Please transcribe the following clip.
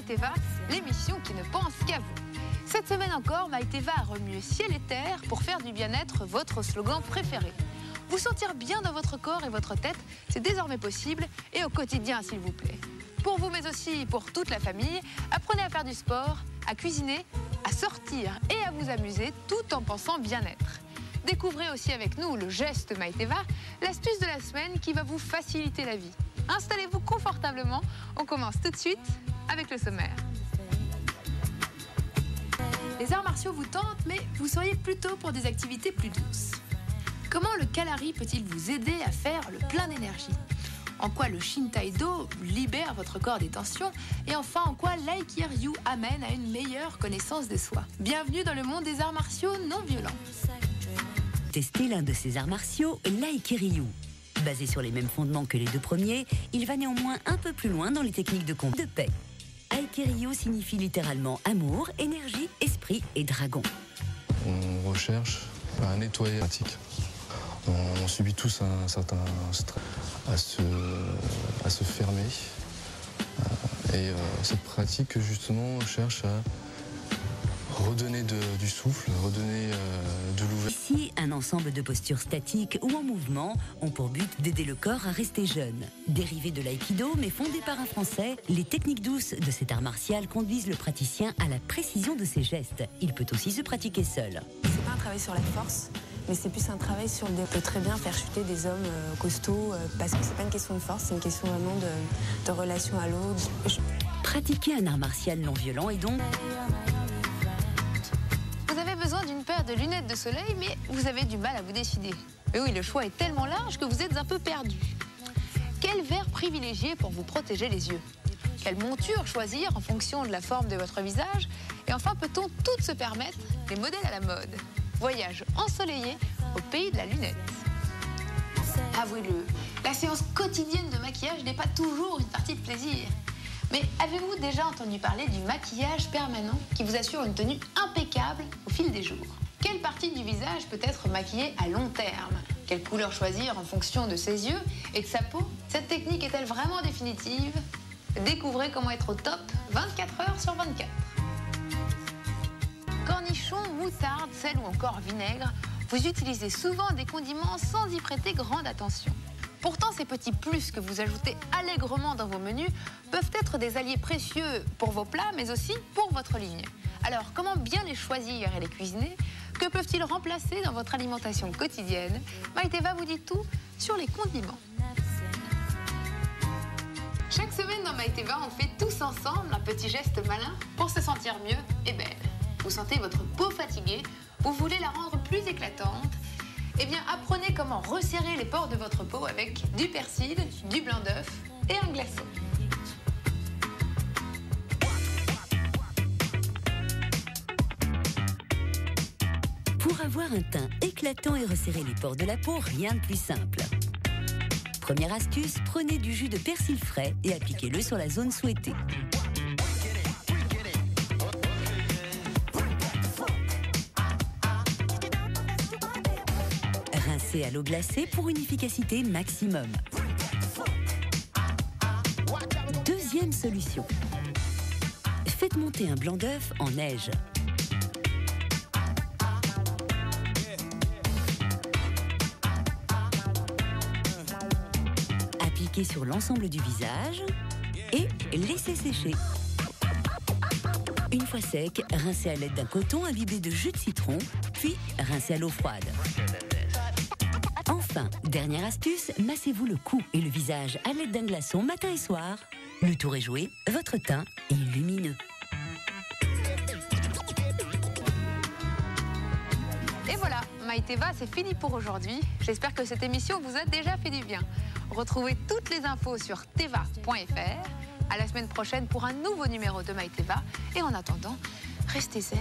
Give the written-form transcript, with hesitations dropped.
Maïteva, l'émission qui ne pense qu'à vous. Cette semaine encore, Maïteva a remué ciel et terre pour faire du bien-être votre slogan préféré. Vous sentir bien dans votre corps et votre tête, c'est désormais possible et au quotidien s'il vous plaît. Pour vous mais aussi pour toute la famille, apprenez à faire du sport, à cuisiner, à sortir et à vous amuser tout en pensant bien-être. Découvrez aussi avec nous le geste Maïteva, l'astuce de la semaine qui va vous faciliter la vie. Installez-vous confortablement, on commence tout de suite avec le sommaire. Les arts martiaux vous tentent, mais vous seriez plutôt pour des activités plus douces. Comment le Kalari peut-il vous aider à faire le plein d'énergie? En quoi le Shintai-do libère votre corps des tensions? Et enfin, en quoi l'Aikiryu amène à une meilleure connaissance de soi? Bienvenue dans le monde des arts martiaux non violents. Tester l'un de ces arts martiaux, l'Aikiryu. Basé sur les mêmes fondements que les deux premiers, il va néanmoins un peu plus loin dans les techniques de combat de paix. Aikiryu signifie littéralement amour, énergie, esprit et dragon. On recherche un nettoyage pratique. On subit tous un certain stress à se fermer. Et cette pratique, justement, cherche à redonner du souffle, redonner de l'ouverture. Ici, un ensemble de postures statiques ou en mouvement ont pour but d'aider le corps à rester jeune. Dérivées de l'aïkido, mais fondées par un Français, les techniques douces de cet art martial conduisent le praticien à la précision de ses gestes. Il peut aussi se pratiquer seul. C'est pas un travail sur la force, mais c'est plus un travail sur le... On peut très bien faire chuter des hommes costauds, parce que c'est pas une question de force, c'est une question vraiment de relation à l'autre. Pratiquer un art martial non violent est donc... Vous avez besoin d'une paire de lunettes de soleil, mais vous avez du mal à vous décider. Mais oui, le choix est tellement large que vous êtes un peu perdu. Quel verre privilégier pour vous protéger les yeux? Quelle monture choisir en fonction de la forme de votre visage? Et enfin, peut-on toutes se permettre les modèles à la mode? Voyage ensoleillé au pays de la lunette. Avouez-le, la séance quotidienne de maquillage n'est pas toujours une partie de plaisir. Mais avez-vous déjà entendu parler du maquillage permanent qui vous assure une tenue impeccable au fil des jours? Quelle partie du visage peut être maquillée à long terme? Quelle couleur choisir en fonction de ses yeux et de sa peau? Cette technique est-elle vraiment définitive? Découvrez comment être au top 24 heures sur 24. Cornichons, moutarde, sel ou encore vinaigre, vous utilisez souvent des condiments sans y prêter grande attention. Pourtant, ces petits plus que vous ajoutez allègrement dans vos menus peuvent être des alliés précieux pour vos plats, mais aussi pour votre ligne. Alors, comment bien les choisir et les cuisiner? Que peuvent-ils remplacer dans votre alimentation quotidienne? Maïteva vous dit tout sur les condiments. Chaque semaine dans Maïteva, on fait tous ensemble un petit geste malin pour se sentir mieux et belle. Vous sentez votre peau fatiguée, vous voulez la rendre plus éclatante? Eh bien, apprenez comment resserrer les pores de votre peau avec du persil, du blanc d'œuf et un glaçon. Pour avoir un teint éclatant et resserrer les pores de la peau, rien de plus simple. Première astuce, prenez du jus de persil frais et appliquez-le sur la zone souhaitée. Rincez à l'eau glacée pour une efficacité maximum. Deuxième solution. Faites monter un blanc d'œuf en neige. Appliquez sur l'ensemble du visage et laissez sécher. Une fois sec, rincez à l'aide d'un coton imbibé de jus de citron, puis rincez à l'eau froide. Enfin, dernière astuce, massez-vous le cou et le visage à l'aide d'un glaçon matin et soir. Le tour est joué, votre teint est lumineux. Et voilà, Maïteva, c'est fini pour aujourd'hui. J'espère que cette émission vous a déjà fait du bien. Retrouvez toutes les infos sur teva.fr. À la semaine prochaine pour un nouveau numéro de Maïteva. Et en attendant, restez zen.